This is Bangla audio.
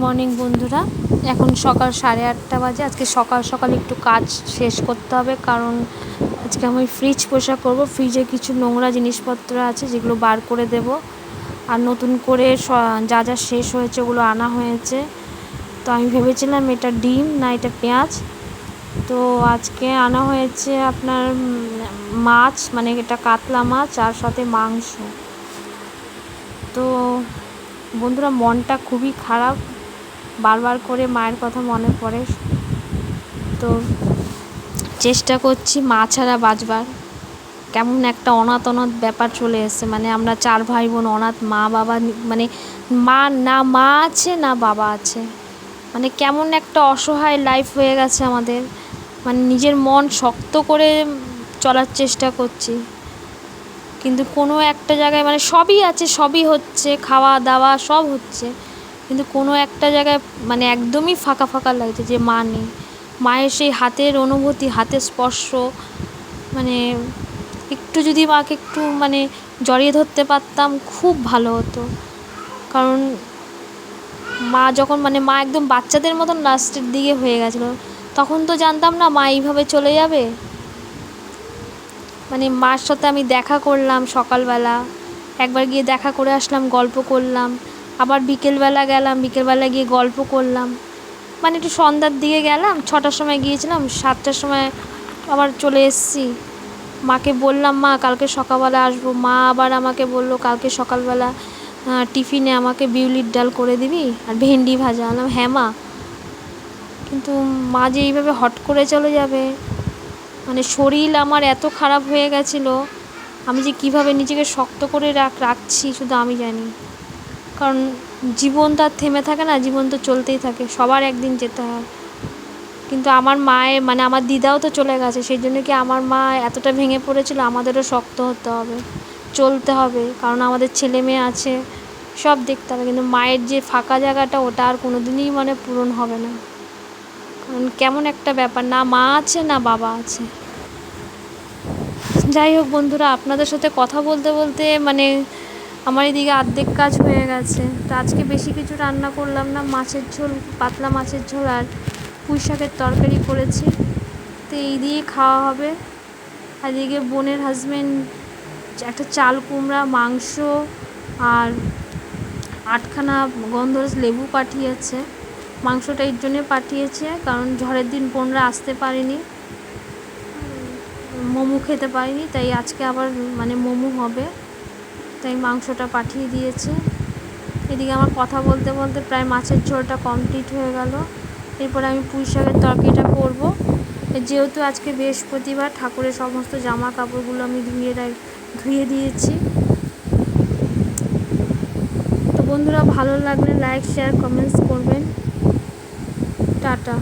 মর্নিং বন্ধুরা। এখন সকাল 8:30 বাজে। আজকে সকাল সকাল একটু কাজ শেষ করতে হবে, কারণ আজকে আমি ফ্রিজ পরিষ্কার করব। ফ্রিজে কিছু নোংরা জিনিসপত্র আছে যেগুলো বার করে দেব, আর নতুন করে যা যা শেষ হয়েছে ওগুলো আনা হয়েছে। তো আমি ভেবেছিলাম এটা ডিম না এটা পেঁয়াজ। তো আজকে আনা হয়েছে আপনার মাছ, মানে এটা কাতলা মাছ আর সাথে মাংস। তো বন্ধুরা, মনটা খুবই খারাপ, বারবার করে মায়ের কথা মনে পড়ে। তো চেষ্টা করছি মা ছাড়া বাঁচবার। কেমন একটা অনাথ ব্যাপার চলে এসেছে, মানে আমরা 4 ভাই বোন অনাথ, মা বাবা মানে মা আছে না বাবা আছে, মানে কেমন একটা অসহায় লাইফ হয়ে গেছে আমাদের। মানে নিজের মন শক্ত করে চলার চেষ্টা করছি, কিন্তু কোনো একটা জায়গায় মানে সবই আছে, সবই হচ্ছে, খাওয়া দাওয়া সব হচ্ছে, কিন্তু কোনো একটা জায়গায় মানে একদমই ফাঁকা ফাঁকা লাগছে যে মা নেই। মায়ের সেই হাতের অনুভূতি, হাতের স্পর্শ, মানে একটু যদি মাকে একটু মানে জড়িয়ে ধরতে পারতাম খুব ভালো হতো। কারণ মা যখন মা একদম বাচ্চাদের মতন লাস্টের দিকে হয়ে গেছিলো, তখন তো জানতাম না মা এইভাবে চলে যাবে। মানে মার সাথে আমি দেখা করলাম সকালবেলা, একবার গিয়ে দেখা করে আসলাম, গল্প করলাম, আবার বিকেলবেলা গেলাম, বিকেলবেলা গিয়ে গল্প করলাম, মানে একটু সন্ধ্যার দিকে গেলাম, 6টার সময় গিয়েছিলাম, 7টার সময় আবার চলে এসেছি। মাকে বললাম মা কালকে সকালবেলা আসবো। মা আবার আমাকে বললো কালকে সকালবেলা টিফিনে আমাকে বিউলির ডাল করে দিবি আর ভেন্ডি ভাজা। আনলাম হ্যাঁ মা, কিন্তু মা যে এইভাবে হট করে চলে যাবে, মানে শরীর আমার এত খারাপ হয়ে গেছিলো, আমি যে কীভাবে নিজেকে শক্ত করে রাখছি শুধু আমি জানি। কারণ জীবন তো আর থেমে থাকে না, জীবন তো চলতেই থাকে, সবার একদিন যেতে হয়। কিন্তু আমার মায়ের আমার দিদাও তো চলে গেছে, সেই জন্য কি আমার মা এতটা ভেঙে পড়েছিল? আমাদেরও শক্ত হতে হবে, চলতে হবে, কারণ আমাদের ছেলে মেয়ে আছে, সব দেখতে হবে। কিন্তু মায়ের যে ফাঁকা জায়গাটা, ওটা আর কোনো দিনই পূরণ হবে না। কারণ কেমন একটা ব্যাপার, না মা আছে না বাবা আছে। যাই হোক বন্ধুরা, আপনাদের সাথে কথা বলতে বলতে আমার এদিকে অর্ধেক কাজ হয়ে গেছে। তো আজকে বেশি কিছু রান্না করলাম না, মাছের ঝোল, পাতলা মাছের ঝোল আর পুঁই শাকের তরকারি করেছি, তো এই দিয়ে খাওয়া হবে। আর এদিকে বোনের হাজব্যান্ড একটা চাল কুমড়া, মাংস আর 8খানা গন্ধরাজ লেবু পাঠিয়েছে। মাংসটা এর জন্যে পাঠিয়েছে কারণ ঝড়ের দিন বোনরা আসতে পারেনি, মোমো খেতে পারিনি, তাই আজকে আবার মোমো হবে, তাই মাংসটা পাঠিয়ে দিয়েছে। এদিকে আমার কথা বলতে বলতে প্রায় মাছের ঝোলটা কমপ্লিট হয়ে গেল। এরপর আমি পুঁই শাকের তরকারিটা করব। যেহেতু আজকে বৃহস্পতিবার, ঠাকুরের সমস্ত জামা কাপড়গুলো আমি ধুয়ে দিয়েছি। তো বন্ধুরা, ভালো লাগলে লাইক শেয়ার কমেন্টস করবেন। টাটা।